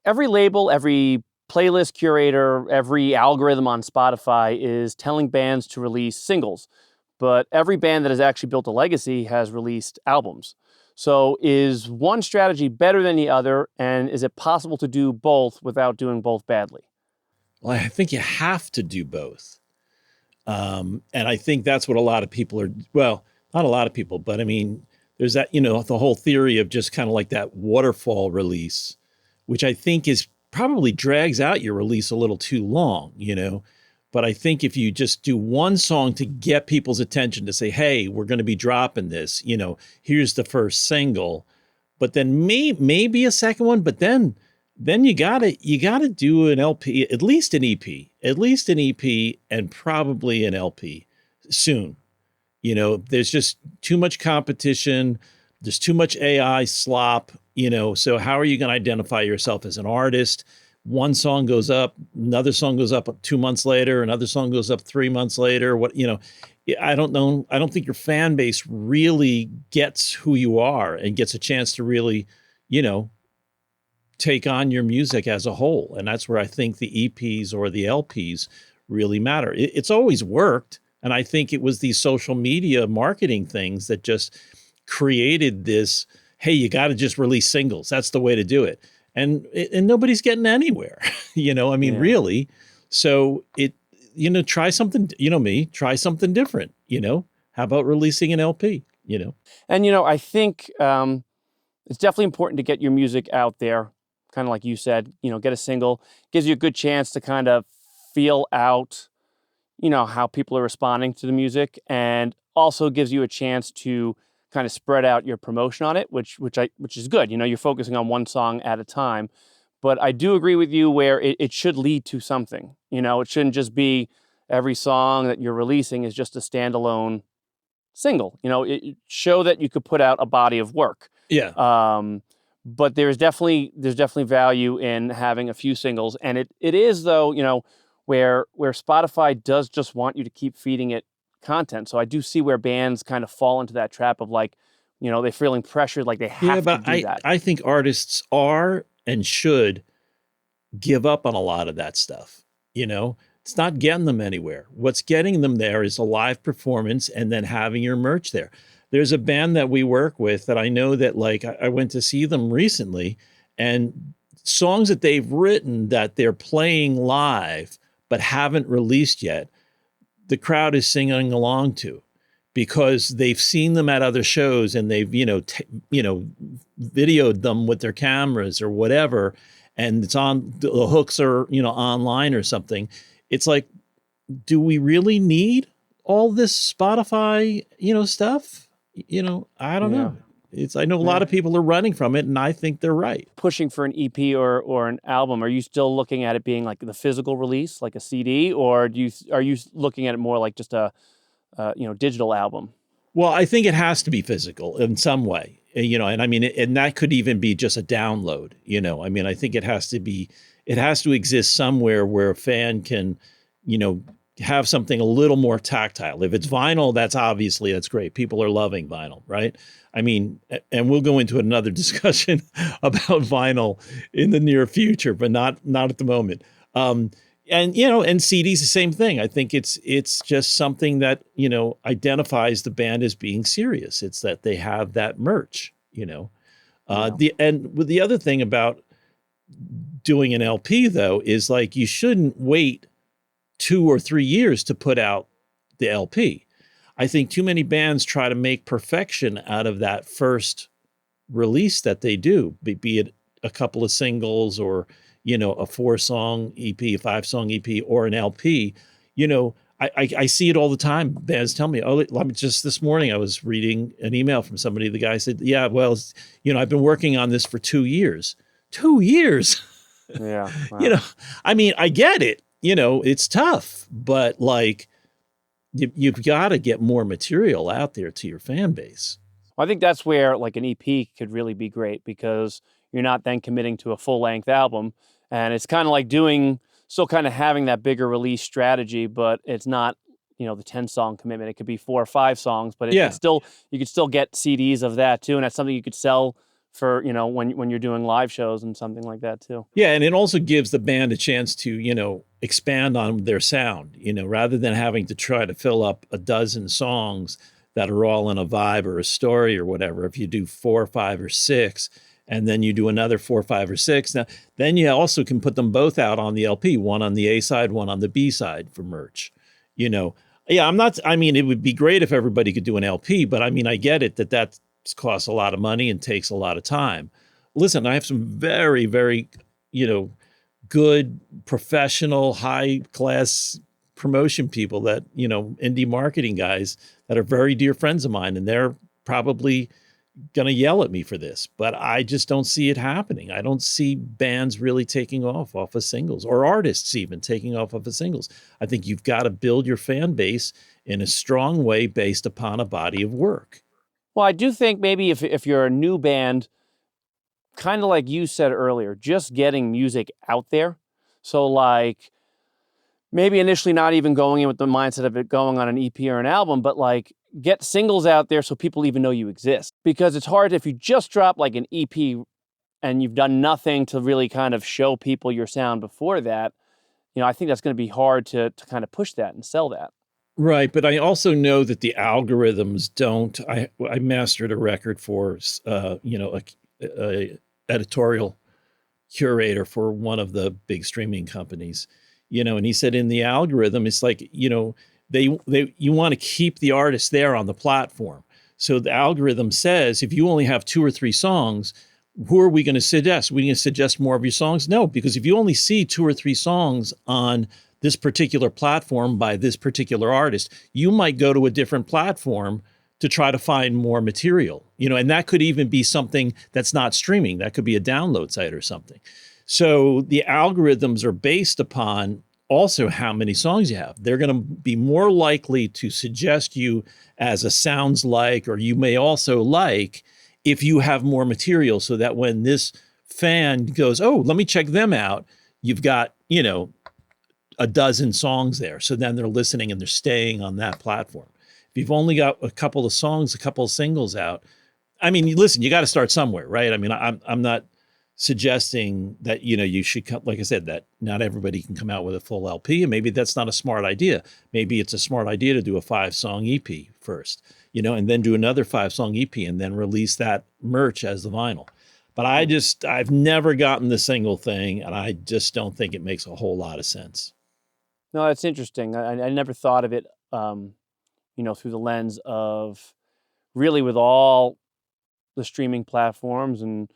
every label, every playlist curator, every algorithm on Spotify is telling bands to release singles, but every band that has actually built a legacy has released albums. So is one strategy better than the other, and is it possible to do both without doing both badly? Well, I think you have to do both. And I think that's what a lot of people are, well, not a lot of people, but I mean, there's that, the whole theory of just kind of like that waterfall release, which I think is probably drags out your release a little too long. But I think if you just do one song to get people's attention to say, hey, we're going to be dropping this, here's the first single, but then maybe a second one, but then you gotta do an LP, at least an EP, and probably an LP soon. There's just too much competition. There's too much AI slop. So how are you going to identify yourself as an artist? One song goes up, another song goes up 2 months later, another song goes up 3 months later. I don't know. I don't think your fan base really gets who you are and gets a chance to really, you know, take on your music as a whole. And that's where I think the EPs or the LPs really matter. It's always worked. And I think it was these social media marketing things that just created this, hey, you got to just release singles. That's the way to do it. And nobody's getting anywhere, Yeah. really. So try something, try something different, how about releasing an LP? And, I think it's definitely important to get your music out there, kind of like you said, get a single, gives you a good chance to kind of feel out, how people are responding to the music, and also gives you a chance to kind of spread out your promotion on it, which is good. You're focusing on one song at a time. But I do agree with you where it should lead to something. It shouldn't just be every song that you're releasing is just a standalone single. Show that you could put out a body of work. Yeah. But there's definitely value in having a few singles, and it is though, where Spotify does just want you to keep feeding it content. So I do see where bands kind of fall into that trap of like, they're feeling pressured, like they have to do that. I think artists are and should give up on a lot of that stuff. It's not getting them anywhere. What's getting them there is a live performance and then having your merch there. There's a band that we work with that I know that, like, I went to see them recently, and songs that they've written that they're playing live but haven't released yet, the crowd is singing along to, because they've seen them at other shows and they've, videoed them with their cameras or whatever. And it's on, the hooks are, online or something. It's like, do we really need all this Spotify, stuff? I don't know. I know a lot of people are running from it, and I think they're right. Pushing for an EP or an album, are you still looking at it being like the physical release, like a CD, or are you looking at it more like just a digital album? Well, I think it has to be physical in some way, and I mean, and that could even be just a download. I think it has to exist somewhere where a fan can, have something a little more tactile. If it's vinyl, that's great. People are loving vinyl, right? I mean, and we'll go into another discussion about vinyl in the near future, but not at the moment. And CDs, the same thing. I think it's just something that, identifies the band as being serious. It's that they have that merch, The other thing about doing an LP though is, like, you shouldn't wait 2 or 3 years to put out the LP. I think too many bands try to make perfection out of that first release that they do, be it a couple of singles or, a 4-song EP, a 5-song EP, or an LP. I see it all the time. Bands tell me, just this morning I was reading an email from somebody. The guy said, yeah, well, I've been working on this for 2 years. 2 years? Yeah. Wow. I get it. It's tough, but, like, you've got to get more material out there to your fan base. Well, I think that's where like an EP could really be great, because you're not then committing to a full-length album, and it's kind of like still kind of having that bigger release strategy, but it's not, the 10-song commitment. It could be 4 or 5 songs, but you could still get CDs of that too, and that's something you could sell for, when you're doing live shows and something like that too. Yeah, and it also gives the band a chance to, expand on their sound, rather than having to try to fill up a dozen songs that are all in a vibe or a story or whatever. If you do 4 or 5 or 6, and then you do another 4, 5 or 6, now then you also can put them both out on the LP, one on the A side, one on the B side for merch. Yeah, it would be great if everybody could do an LP, but I get it that costs a lot of money and takes a lot of time. Listen, I have some very, very, good, professional, high class promotion people that, indie marketing guys that are very dear friends of mine, and they're probably going to yell at me for this, but I just don't see it happening. I don't see bands really taking off of singles, or artists even taking off of singles. I think you've got to build your fan base in a strong way based upon a body of work. Well, I do think maybe if you're a new band, kind of like you said earlier, just getting music out there. So like maybe initially not even going in with the mindset of it going on an EP or an album, but like get singles out there so people even know you exist. Because it's hard if you just drop like an EP and you've done nothing to really kind of show people your sound before that. I think that's going to be hard to kind of push that and sell that. Right, but I also know that the algorithms don't. I mastered a record for a editorial curator for one of the big streaming companies, and he said in the algorithm, it's like, you want to keep the artist there on the platform. So the algorithm says, if you only have 2 or 3 songs, who are we going to suggest? Are we going to suggest more of your songs? No, because if you only see 2 or 3 songs on this particular platform by this particular artist, you might go to a different platform to try to find more material, and that could even be something that's not streaming. That could be a download site or something. So the algorithms are based upon also how many songs you have. They're going to be more likely to suggest you as a sounds like, or you may also like, if you have more material, so that when this fan goes, oh, let me check them out, you've got, a dozen songs there. So then they're listening and they're staying on that platform. If you've only got a couple of songs, a couple of singles out, listen, you got to start somewhere, right? I'm not suggesting that, you should come, like I said, that not everybody can come out with a full LP, and maybe that's not a smart idea. Maybe it's a smart idea to do a 5-song EP first, and then do another 5-song EP and then release that merch as the vinyl. But I've never gotten the single thing, and I just don't think it makes a whole lot of sense. No, that's interesting. I never thought of it, through the lens of really with all the streaming platforms and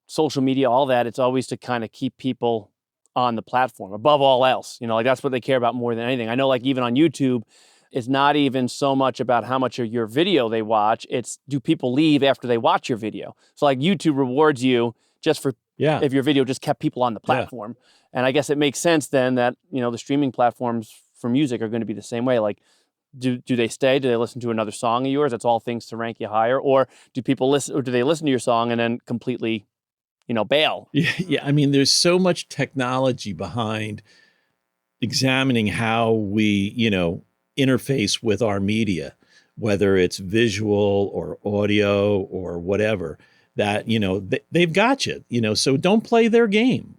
social media, all that, it's always to kind of keep people on the platform above all else. Like that's what they care about more than anything. I know like even on YouTube, it's not even so much about how much of your video they watch. It's do people leave after they watch your video? So like YouTube rewards you just for if your video just kept people on the platform. Yeah. And I guess it makes sense then that, the streaming platforms for music are going to be the same way. Like, do they stay? Do they listen to another song of yours? That's all things to rank you higher. Or do people listen, or do they listen to your song and then completely, bail? Yeah. There's so much technology behind examining how we, interface with our media, whether it's visual or audio or whatever, that, they've got you, so don't play their game,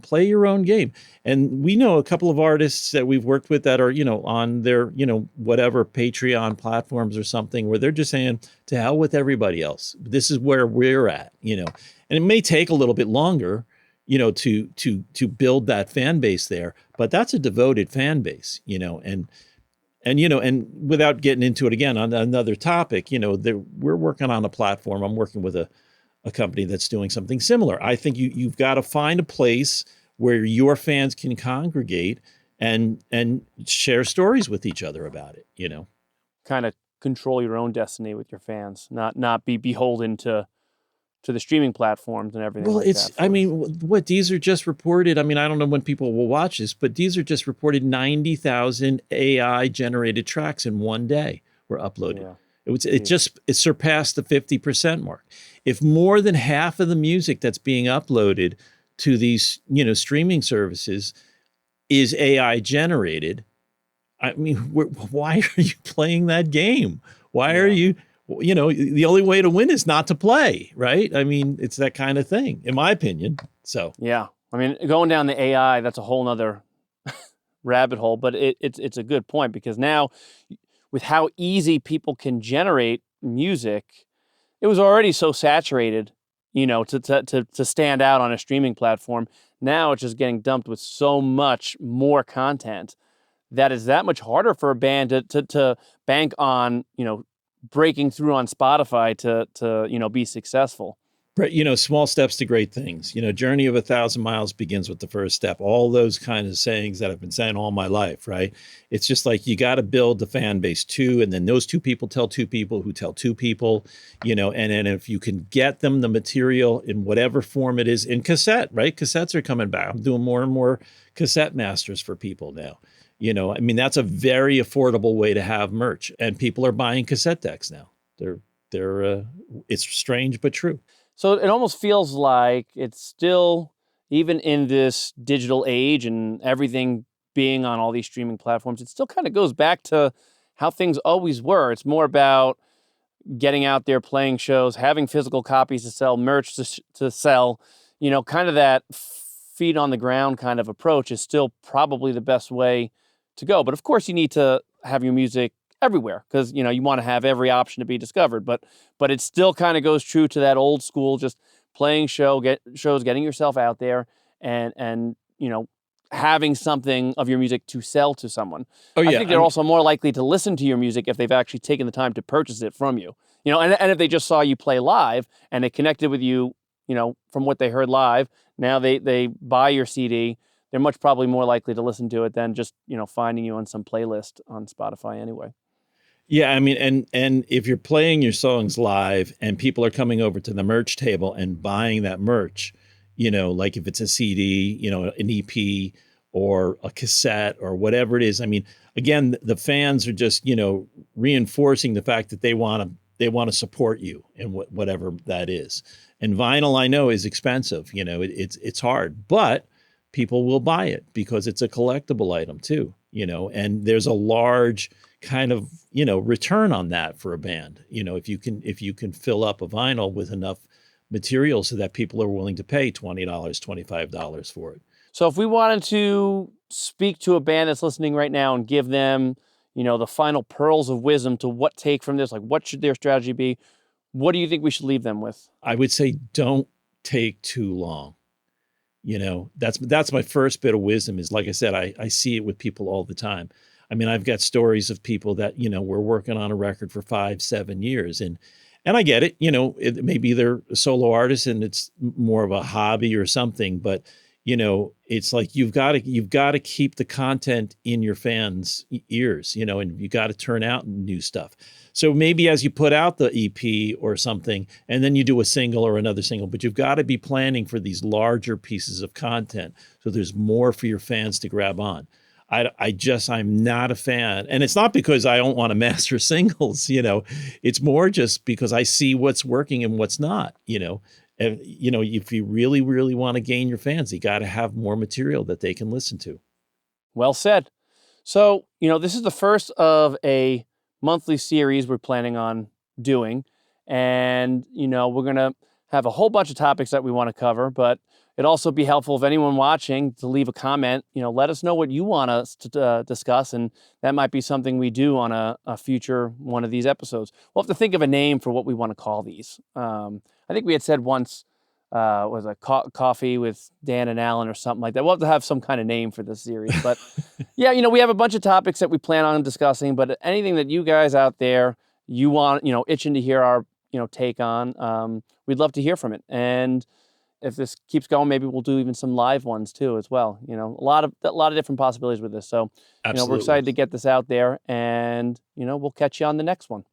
play your own game. And we know a couple of artists that we've worked with that are, on their, whatever Patreon platforms or something, where they're just saying, to hell with everybody else. This is where we're at, and it may take a little bit longer, to build that fan base there, but that's a devoted fan base, and without getting into it again on another topic, we're working on a platform. I'm working with a company that's doing something similar. I think you've got to find a place where your fans can congregate and share stories with each other about it, Kind of control your own destiny with your fans, not be beholden to the streaming platforms and everything. Well, like that. What Deezer just reported, I don't know when people will watch this, but Deezer just reported 90,000 AI generated tracks in one day were uploaded. Yeah. It surpassed the 50% mark. If more than half of the music that's being uploaded to these, streaming services is AI generated, why are you playing that game? Why are you the only way to win is not to play, right? I mean, it's that kind of thing, in my opinion. So Yeah. I mean, going down the AI, that's a whole nother rabbit hole, but it's a good point, because now with how easy people can generate music, it was already so saturated, to stand out on a streaming platform. Now it's just getting dumped with so much more content that is that much harder for a band to bank on, breaking through on Spotify to be successful. But, small steps to great things. Journey of 1,000 miles begins with the first step. All those kind of sayings that I've been saying all my life, right? It's just like you got to build the fan base too, and then those two people tell two people who tell two people, and then if you can get them the material in whatever form it is, in cassette, right? Cassettes are coming back. I'm doing more and more cassette masters for people now. I mean, that's a very affordable way to have merch, and people are buying cassette decks now. It's strange but true. So it almost feels like it's still, even in this digital age and everything being on all these streaming platforms, it still kind of goes back to how things always were. It's more about getting out there, playing shows, having physical copies to sell, merch to sell, kind of that feet on the ground kind of approach is still probably the best way to go. But of course, you need to have your music everywhere, because you want to have every option to be discovered, but it still kind of goes true to that old school, just playing shows, getting yourself out there, and having something of your music to sell to someone. Oh I yeah, think they're also more likely to listen to your music if they've actually taken the time to purchase it from you. And if they just saw you play live and they connected with you, from what they heard live, now they buy your CD, they're much probably more likely to listen to it than just finding you on some playlist on Spotify anyway. Yeah, I mean, and if you're playing your songs live and people are coming over to the merch table and buying that merch, like if it's a CD, an EP or a cassette or whatever it is. I mean, again, the fans are just, reinforcing the fact that they want to support you in whatever that is. And vinyl, I know, is expensive. It's hard, but people will buy it because it's a collectible item too. And there's a large kind of return on that for a band. If you can fill up a vinyl with enough material so that people are willing to pay $20, $25 for it. So if we wanted to speak to a band that's listening right now and give them, the final pearls of wisdom to what take from this, like what should their strategy be, what do you think we should leave them with? I would say don't take too long. That's my first bit of wisdom is, like I said, I see it with people all the time. I mean, I've got stories of people that, were working on a record for 5-7 years, and I get it, maybe they're a solo artist and it's more of a hobby or something, but it's like you've got to keep the content in your fans' ears, and you got to turn out new stuff. So maybe as you put out the EP or something, and then you do a single or another single, but you've got to be planning for these larger pieces of content so there's more for your fans to grab on. I'm not a fan. And it's not because I don't want to master singles, it's more just because I see what's working and what's not, And, if you really, really want to gain your fans, you got to have more material that they can listen to. Well said. So, this is the first of a monthly series we're planning on doing. And, we're going to have a whole bunch of topics that we want to cover, but it'd also be helpful if anyone watching to leave a comment, let us know what you want us to discuss. And that might be something we do on a future one of these episodes. We'll have to think of a name for what we want to call these. I think we had said once, was a coffee with Dan and Alan or something like that. We'll have to have some kind of name for this series. But yeah, we have a bunch of topics that we plan on discussing, but anything that you guys out there, you want, itching to hear our, take on, we'd love to hear from it. And if this keeps going, maybe we'll do even some live ones too, as well. A lot of different possibilities with this. So, Absolutely. we're excited to get this out there, and, we'll catch you on the next one.